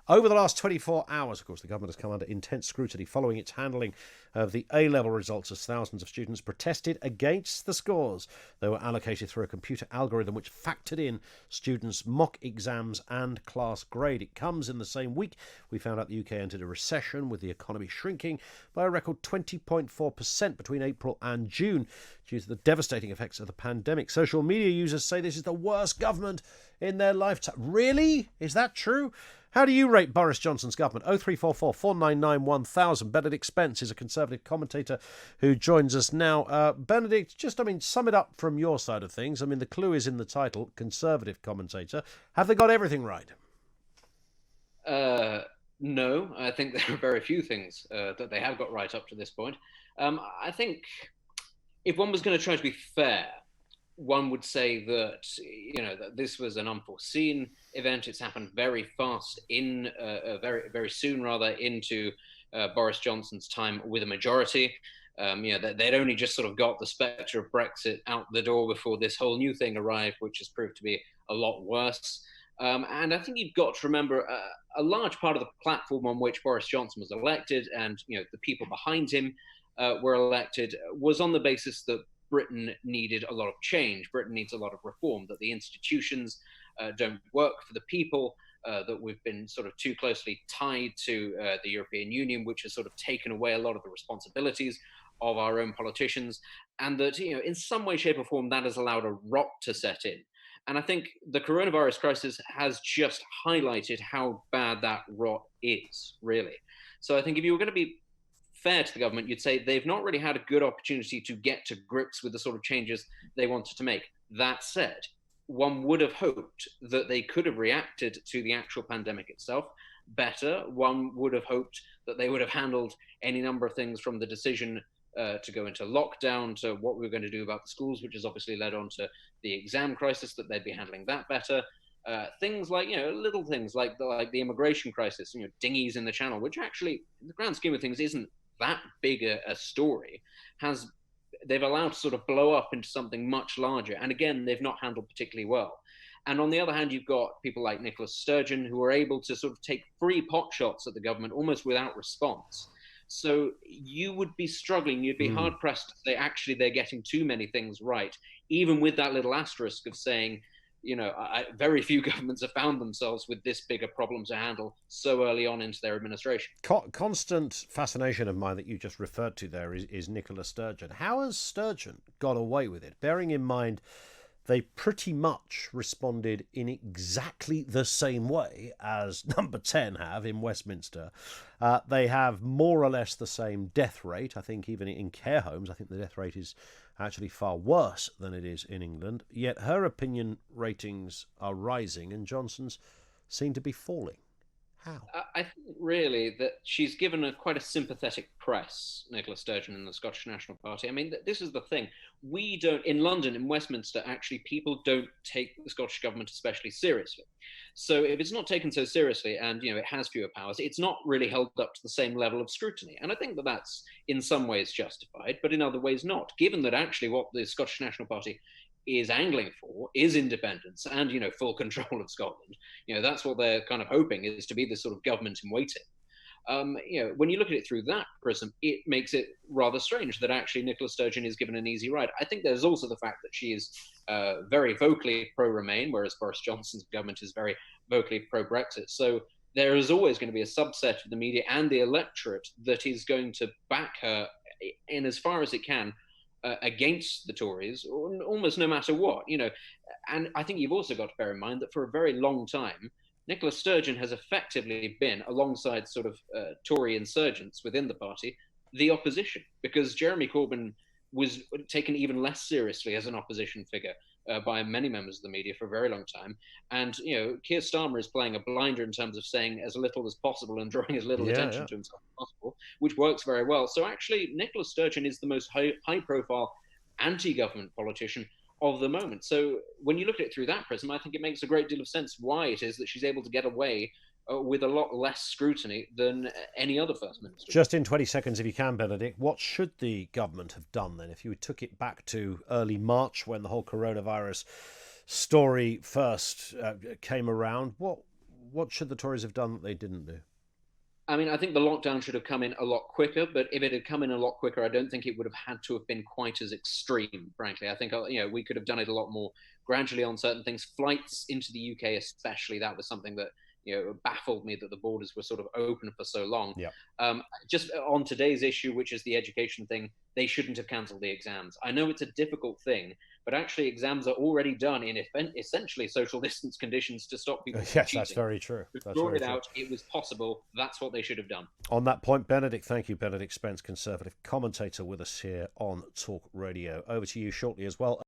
Over the last 24 hours, of course, the government has come under intense scrutiny following its handling of the A-level results as thousands of students protested against the scores. They were allocated through a computer algorithm which factored in students' mock exams and class grade. It comes in the same week we found out the UK entered a recession, with the economy shrinking by a record 20.4% between April and June due to the devastating effects of the pandemic. Social media users say this is the worst government in their lifetime. Really? Is that true? How do you rate Boris Johnson's government? 0344 499 1000. Benedict Spence is a Conservative commentator who joins us now. Benedict, sum it up from your side of things. The clue is in the title, Conservative commentator. Have they got everything right? No, I think there are very few things that they have got right up to this point. I think if one was going to try to be fair, one would say that that this was an unforeseen event. It's happened very fast, very soon rather, into Boris Johnson's time with a majority. They'd only just sort of got the spectre of Brexit out the door before this whole new thing arrived, which has proved to be a lot worse. And I think you've got to remember a large part of the platform on which Boris Johnson was elected, and the people behind him were elected, was on the basis that Britain needed a lot of change. Britain needs a lot of reform, that the institutions don't work for the people, that we've been sort of too closely tied to the European Union, which has sort of taken away a lot of the responsibilities of our own politicians, and that, in some way, shape or form, that has allowed a rot to set in. And I think the coronavirus crisis has just highlighted how bad that rot is, really. So I think if you were going to be fair to the government, you'd say they've not really had a good opportunity to get to grips with the sort of changes they wanted to make. That said, one would have hoped that they could have reacted to the actual pandemic itself better. One would have hoped that they would have handled any number of things, from the decision to go into lockdown to what we were going to do about the schools, which has obviously led on to the exam crisis, that they'd be handling that better. Things like, little things like the immigration crisis, dinghies in the Channel, which actually, in the grand scheme of things, isn't that big a story, they've allowed to sort of blow up into something much larger. And again, they've not handled particularly well. And on the other hand, you've got people like Nicola Sturgeon, who are able to sort of take free pot shots at the government almost without response. So you would be struggling, you'd be hard pressed to say, actually, they're getting too many things right, even with that little asterisk of saying, very few governments have found themselves with this bigger problem to handle so early on into their administration. Constant fascination of mine that you just referred to there is Nicola Sturgeon. How has Sturgeon got away with it, bearing in mind they pretty much responded in exactly the same way as Number 10 have in Westminster? They have more or less the same death rate. I think even in care homes, I think the death rate is actually far worse than it is in England. Yet her opinion ratings are rising and Johnson's seem to be falling. How? I think really that she's given quite a sympathetic press, Nicola Sturgeon and the Scottish National Party. I mean, this is the thing. We don't, in London, in Westminster, actually, people don't take the Scottish government especially seriously. So if it's not taken so seriously and, it has fewer powers, it's not really held up to the same level of scrutiny. And I think that that's in some ways justified, but in other ways not, given that actually what the Scottish National Party is angling for is independence and, full control of Scotland. That's what they're kind of hoping, is to be this sort of government in waiting. When you look at it through that prism, it makes it rather strange that actually Nicola Sturgeon is given an easy ride. I think there's also the fact that she is very vocally pro-Remain, whereas Boris Johnson's government is very vocally pro-Brexit. So there is always going to be a subset of the media and the electorate that is going to back her in as far as it can against the Tories, almost no matter what, And I think you've also got to bear in mind that for a very long time, Nicola Sturgeon has effectively been, alongside sort of Tory insurgents within the party, the opposition, because Jeremy Corbyn was taken even less seriously as an opposition figure by many members of the media for a very long time. And, Keir Starmer is playing a blinder in terms of saying as little as possible and drawing as little attention to himself as possible, which works very well. So actually, Nicola Sturgeon is the most high-profile anti-government politician of the moment. So when you look at it through that prism, I think it makes a great deal of sense why it is that she's able to get away with a lot less scrutiny than any other First Minister. Just in 20 seconds, if you can, Benedict, what should the government have done then? If you took it back to early March when the whole coronavirus story first came around, what should the Tories have done that they didn't do? I mean, I think the lockdown should have come in a lot quicker, but if it had come in a lot quicker, I don't think it would have had to have been quite as extreme, frankly. I think, we could have done it a lot more gradually on certain things. Flights into the UK, especially, that was something that, baffled me, that the borders were sort of open for so long. Yeah. Just on today's issue, which is the education thing, they shouldn't have cancelled the exams. I know it's a difficult thing, but actually exams are already done in essentially social distance conditions to stop people from cheating. That's very true. To draw it out, it was possible. That's what they should have done. On that point, Benedict, thank you. Benedict Spence, Conservative commentator, with us here on Talk Radio. Over to you shortly as well.